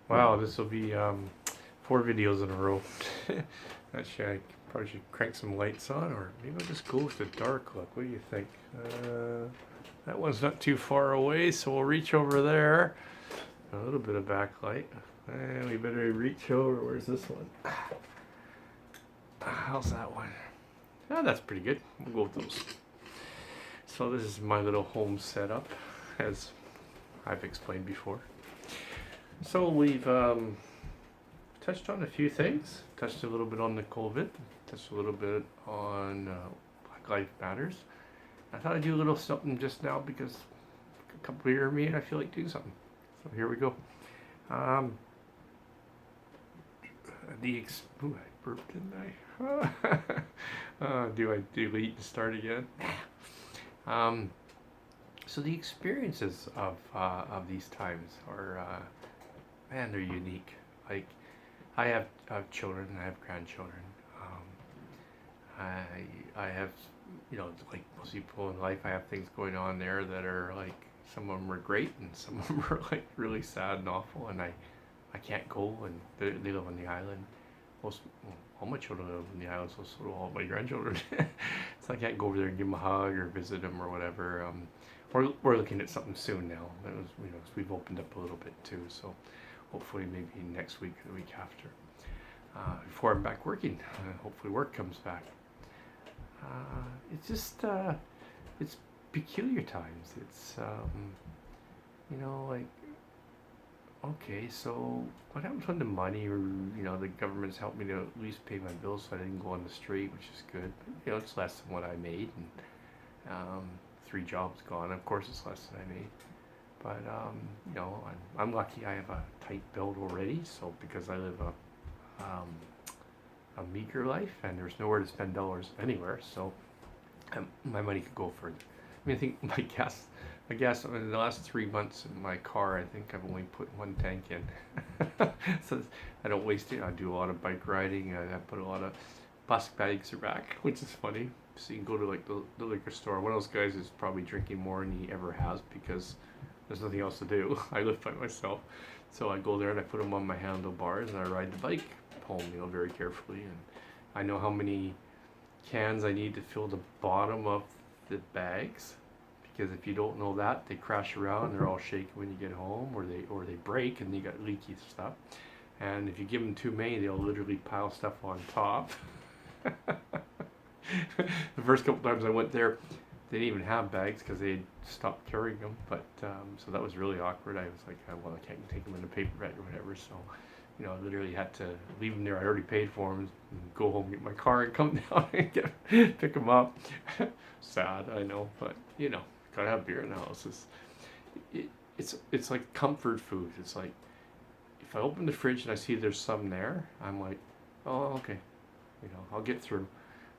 Wow, this will be 4 videos in a row. Actually, I probably should crank some lights on, or maybe I'll just go with the dark look. What do you think? That one's not too far away, so we'll reach over there. A little bit of backlight. And we better reach over. Where's this one? How's that one? Oh, that's pretty good. We'll go with those. So this is my little home setup, as I've explained before. So we've touched on a few things. Touched a little bit on the COVID. Touched a little bit on Black Lives Matters. I thought I'd do a little something just now because a couple of years me and I feel like doing something. So here we go. Ooh, I burped, didn't I? Do I delete and start again? So the experiences of these times are, man, they're unique. Like, I have children, I have grandchildren. I have, like most people in life, I have things going on there that are like, some of them are great and some of them are like really sad and awful, and I can't go, and they live on the island. All my children live on the island, so do all my grandchildren. So I can't go over there and give them a hug or visit them or whatever. We're looking at something soon now. That was, we've opened up a little bit too, so hopefully maybe next week or the week after. Before I'm back working, hopefully work comes back. It's just, it's peculiar times. It's, like, okay, so what happens when the money, or, the government's helped me to at least pay my bills so I didn't go on the street, which is good. But, it's less than what I made, and 3 jobs gone. Of course, it's less than I made. But, I'm lucky I have a tight build already, so because I live a meager life and there's nowhere to spend dollars anywhere, so my money could go further. I mean, I think my gas in the last 3 months in my car, I think I've only put 1 tank in. So I don't waste it. I do a lot of bike riding. I put a lot of plastic bags back, which is funny. So you can go to like the liquor store. One of those guys is probably drinking more than he ever has because there's nothing else to do. I live by myself. So I go there and I put them on my handlebars and I ride the bike home, very carefully. And I know how many cans I need to fill the bottom of the bags, because if you don't know that, they crash around, they're all shaky when you get home, or they break and you got leaky stuff. And if you give them too many, they'll literally pile stuff on top. The first couple times I went there, they didn't even have bags because they had stopped carrying them. But so that was really awkward. I was like, well, I can't take them in a paper bag or whatever. So, I literally had to leave them there. I already paid for them. And go home, get my car, and come down and pick them up. Sad, I know, but gotta have beer in the house. It's like comfort food. It's like if I open the fridge and I see there's some there, I'm like, oh, okay, I'll get through.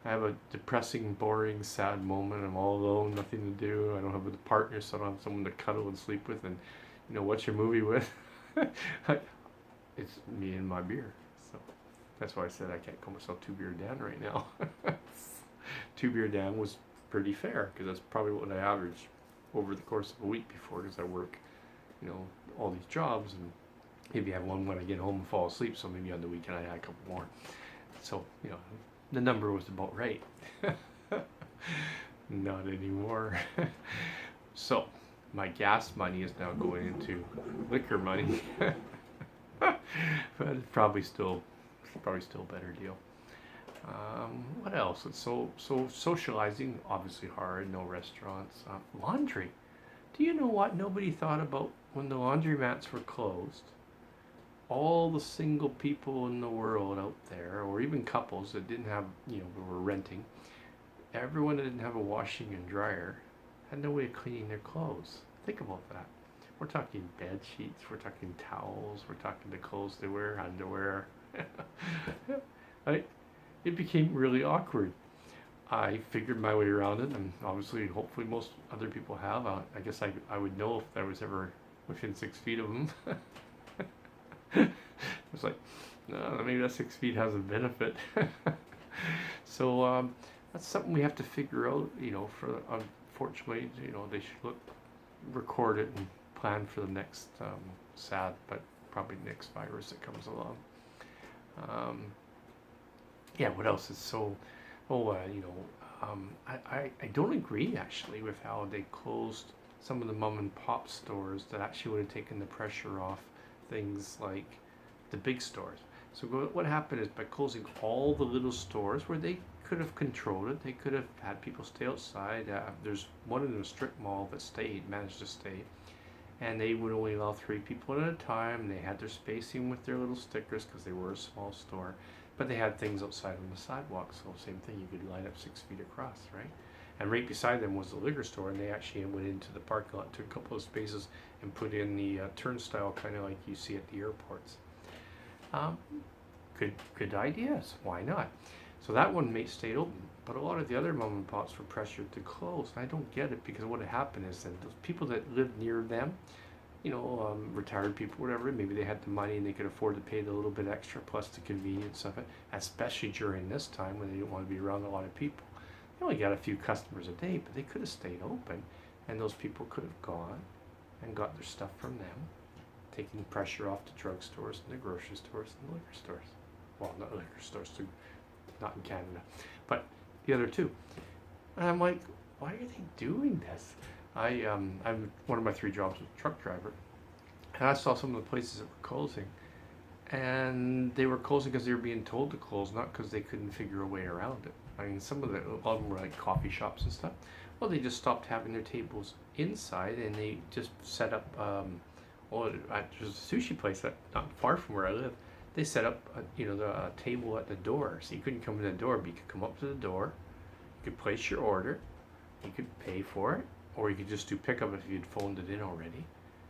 I have a depressing, boring, sad moment. I'm all alone, nothing to do. I don't have a partner, so I don't have someone to cuddle and sleep with. And what's your movie with? It's me and my beer. So that's why I said I can't call myself 2 beer Dan right now. 2 beer Dan was pretty fair because that's probably what I average over the course of a week before, because I work, all these jobs, and maybe I have one when I get home and fall asleep. So maybe on the weekend I had a couple more. So the number was about right. Not anymore. So my gas money is now going into liquor money. But it's probably still a better deal. What else? It's so socializing, obviously hard. No restaurants. Laundry. Do you know what nobody thought about when the laundromats were closed? All the single people in the world out there, or even couples that didn't have, were renting. Everyone that didn't have a washing and dryer had no way of cleaning their clothes. Think about that. We're talking bed sheets, we're talking towels, we're talking the clothes they wear, underwear. It became really awkward. I figured my way around it, and obviously, hopefully most other people have. I guess I would know if I was ever within 6 feet of them. It's like, no, maybe that 6 feet has a benefit. So that's something we have to figure out, for, unfortunately, they should record it and plan for the next sad but probably the next virus that comes along. Um, yeah, what else is so? Oh, I don't agree actually with how they closed some of the mom and pop stores that actually would have taken the pressure off things like the big stores. So what happened is by closing all the little stores where they could have controlled it, they could have had people stay outside. There's one in a strip mall that managed to stay, and they would only allow 3 people at a time. They had their spacing with their little stickers because they were a small store, but they had things outside on the sidewalk. So same thing, you could line up 6 feet across, right? And right beside them was the liquor store, and they actually went into the parking lot, took a couple of spaces, and put in the turnstile, kind of like you see at the airports. Um, good ideas. Why not? So that one stayed open, but a lot of the other mom and pops were pressured to close. And I don't get it, because what happened is that those people that lived near them, retired people, whatever, maybe they had the money and they could afford to pay the little bit extra plus the convenience of it, especially during this time when they didn't want to be around a lot of people. They only got a few customers a day, but they could have stayed open, and those people could have gone and got their stuff from them, taking pressure off the drugstores and the grocery stores and the liquor stores. Well, not liquor stores, not in Canada, but the other two. And I'm like, why are they doing this? I'm one of my 3 jobs was a truck driver, and I saw some of the places that were closing, and they were closing because they were being told to close, not because they couldn't figure a way around it. I mean, a lot of them were like coffee shops and stuff. Well, they just stopped having their tables inside, and they just set up. There's a sushi place not far from where I live. They set up, the table at the door, so you couldn't come in the door, but you could come up to the door, you could place your order, you could pay for it, or you could just do pickup if you'd phoned it in already,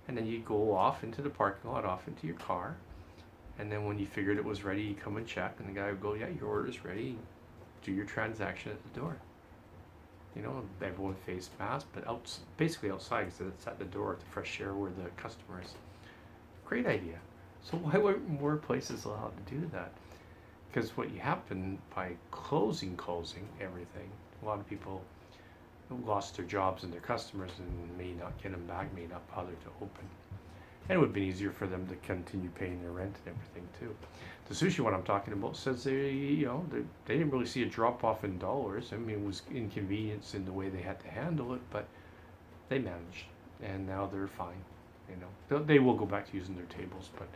and then you'd go off into the parking lot, off into your car, and then when you figured it was ready, you come and check, and the guy would go, yeah, your order's ready, do your transaction at the door. Everyone faced masks, but basically outside, because it's at the door, at the fresh air where the customer is. Great idea. So why weren't more places allowed to do that? Because what you happen by closing everything, a lot of people lost their jobs and their customers and may not get them back, may not bother to open. And it would have been easier for them to continue paying their rent and everything too. The sushi one I'm talking about says they didn't really see a drop off in dollars. I mean, it was inconvenience in the way they had to handle it, but they managed, and now they're fine. They will go back to using their tables, but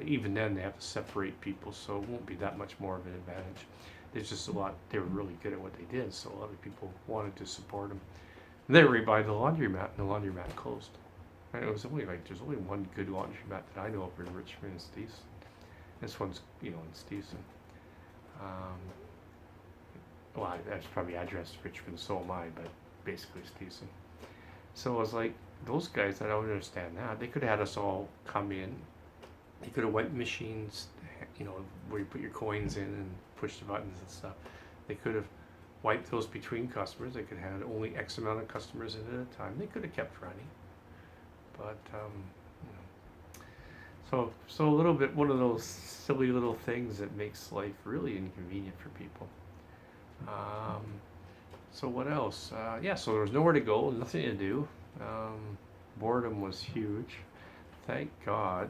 even then they have to separate people, so it won't be that much more of an advantage. There's just they were really good at what they did, so a lot of people wanted to support them. And they were right by the laundromat, and the laundromat closed. And it was there's only one good laundromat that I know of in Richmond and Stevenson. This one's, in Stevenson. That's probably addressed Richmond, so am I, but basically Stevenson. So I was like, those guys, I don't understand that. They could have had us all come in. They could have wiped machines, where you put your coins in and push the buttons and stuff. They could have wiped those between customers. They could have had only X amount of customers in at a time. They could have kept running. But, so a little bit, one of those silly little things that makes life really inconvenient for people. So what else? So there was nowhere to go, nothing to do. Boredom was huge. Thank God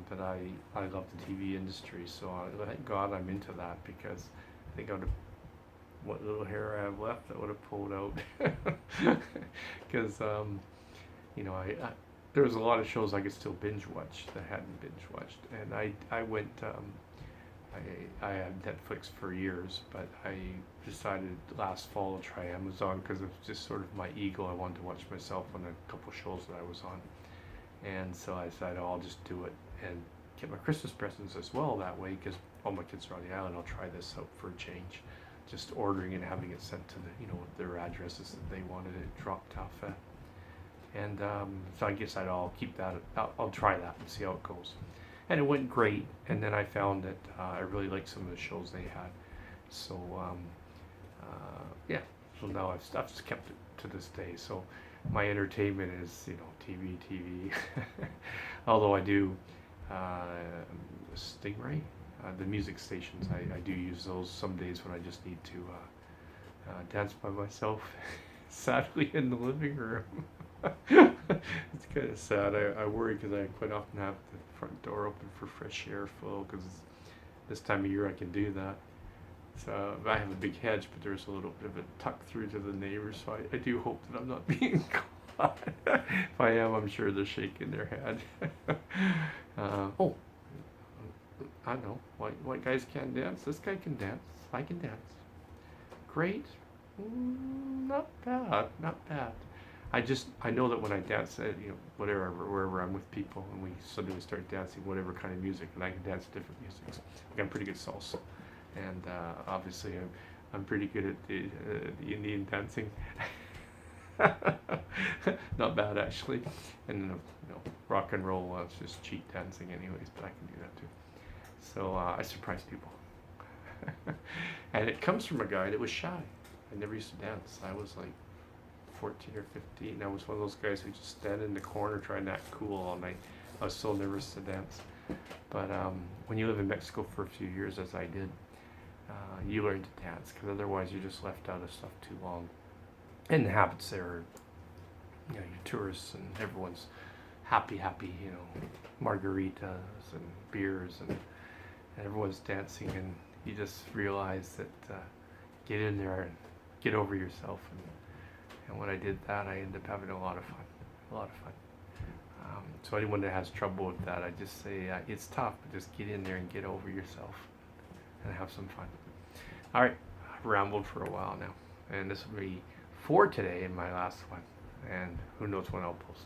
that I love the TV industry, so thank God I'm into that, because I think what little hair I have left, I would have pulled out. Because there was a lot of shows I could still binge watch that I hadn't binge watched, and I went. I had Netflix for years, but I decided last fall to try Amazon because of just sort of my ego. I wanted to watch myself on a couple shows that I was on, and so I decided I'll just do it and get my Christmas presents as well that way, because all my kids are on the island. I'll try this out for a change, just ordering and having it sent to their addresses that they wanted it dropped off at. And so I guess I'll keep that. I'll try that and see how it goes. And it went great. And then I found that I really liked some of the shows they had. So So now I've just kept it to this day. So my entertainment is TV. Although I do Stingray, the music stations. I do use those some days when I just need to dance by myself, sadly in the living room. It's kind of sad. I worry because I quite often have the front door open for fresh air flow because this time of year I can do that. So I have a big hedge, but there's a little bit of a tuck through to the neighbors. So I do hope that I'm not being caught. If I am, I'm sure they're shaking their head. Oh, I know. White guys can't dance. This guy can dance. I can dance. Great. Not bad. Not bad. I know that when I dance, whatever, wherever I'm with people, and we suddenly start dancing, whatever kind of music, and I can dance different music. Like I'm pretty good salsa, and obviously I'm pretty good at the Indian dancing. Not bad actually, and rock and roll. It's just cheat dancing, anyways, but I can do that too. So I surprise people, and it comes from a guy that was shy. I never used to dance. I was like 14 or 15. I was one of those guys who just stand in the corner trying to act cool all night. I was so nervous to dance. But when you live in Mexico for a few years, as I did, you learn to dance because otherwise you're just left out of stuff too long. And the habits there are, you're tourists and everyone's happy, margaritas and beers and everyone's dancing, and you just realize that get in there and get over yourself. And when I did that, I ended up having a lot of fun. So anyone that has trouble with that, I just say it's tough, but just get in there and get over yourself and have some fun. All right, I've rambled for a while now, and this will be for today and my last one, and who knows when I'll post.